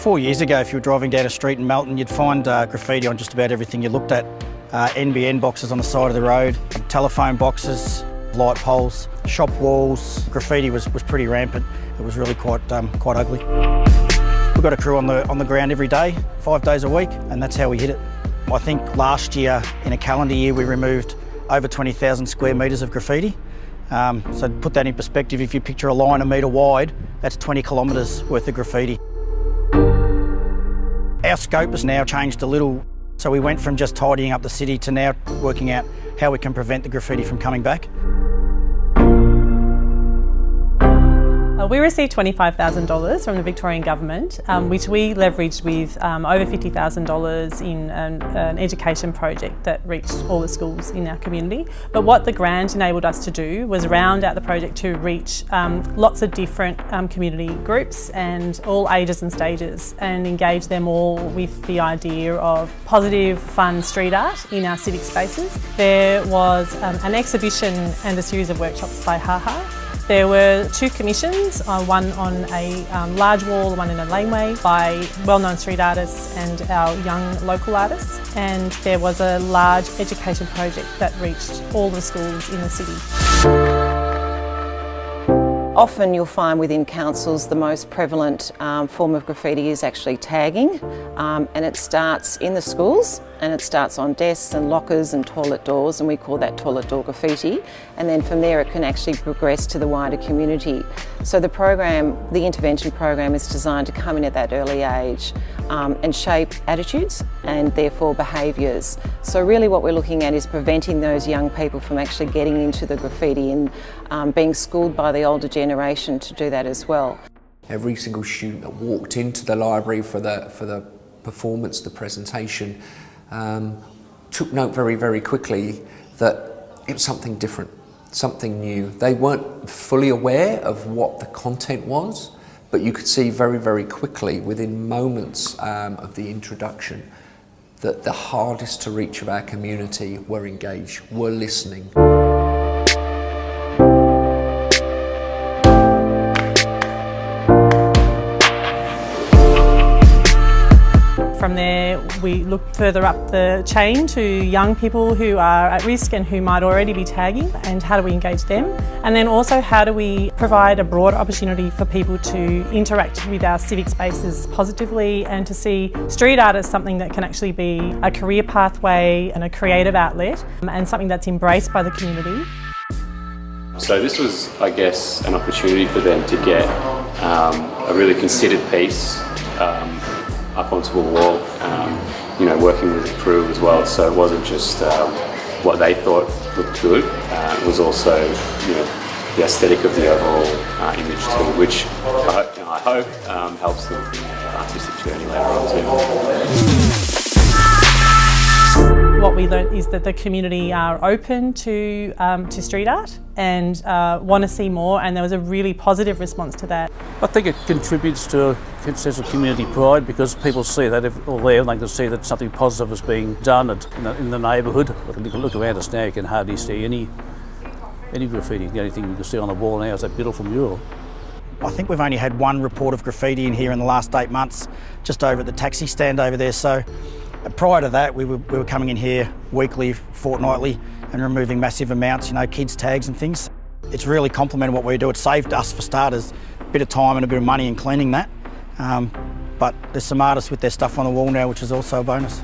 4 years ago, if you were driving down a street in Melton, you'd find graffiti on just about everything you looked at. NBN boxes on the side of the road, telephone boxes, light poles, shop walls. Graffiti was pretty rampant. It was really quite ugly. We've got a crew on the ground every day, 5 days a week, and that's how we hit it. I think last year, in a calendar year, we removed over 20,000 square metres of graffiti. So to put that in perspective, if you picture a line a metre wide, that's 20 kilometres worth of graffiti. Our scope has now changed a little, so we went from just tidying up the city to now working out how we can prevent the graffiti from coming back. We received $25,000 from the Victorian Government, which we leveraged with over $50,000 in an education project that reached all the schools in our community. But what the grant enabled us to do was round out the project to reach lots of different community groups and all ages and stages, and engage them all with the idea of positive, fun street art in our civic spaces. There was an exhibition and a series of workshops by HaHa. There were 2 commissions, one on a large wall, one in a laneway, by well-known street artists and our young local artists. And there was a large education project that reached all the schools in the city. Often you'll find within councils the most prevalent form of graffiti is actually tagging, and it starts in the schools, and it starts on desks and lockers and toilet doors, and we call that toilet door graffiti, and then from there it can actually progress to the wider community. So the intervention program is designed to come in at that early age and shape attitudes and therefore behaviours. So really what we're looking at is preventing those young people from actually getting into the graffiti and being schooled by the older generation to do that as well. Every single student that walked into the library for the performance, the presentation, took note very, very quickly that it was something different, something new. They weren't fully aware of what the content was, but you could see very, very quickly, within moments of the introduction, that the hardest to reach of our community were engaged, were listening. From there, we look further up the chain to young people who are at risk and who might already be tagging, and how do we engage them? And then also, how do we provide a broad opportunity for people to interact with our civic spaces positively and to see street art as something that can actually be a career pathway and a creative outlet, and something that's embraced by the community. So this was, I guess, an opportunity for them to get a really considered piece up onto a wall, working with the crew as well. So it wasn't just what they thought looked good, it was also the aesthetic of the overall image too, which I hope helps the artistic journey later on too. What we learnt is that the community are open to street art and want to see more, and there was a really positive response to that. I think it contributes to a sense of community pride, because people see that if all there, they can see that something positive is being done in the neighbourhood. Look around us now, you can hardly see any graffiti. The only thing you can see on the wall now is that beautiful mural. I think we've only had 1 report of graffiti in here in the last 8 months, just over at the taxi stand over there. So prior to that, we were coming in here weekly, fortnightly, and removing massive amounts, kids' tags and things. It's really complemented what we do. It saved us, for starters, a bit of time and a bit of money in cleaning that. But there's some artists with their stuff on the wall now, which is also a bonus.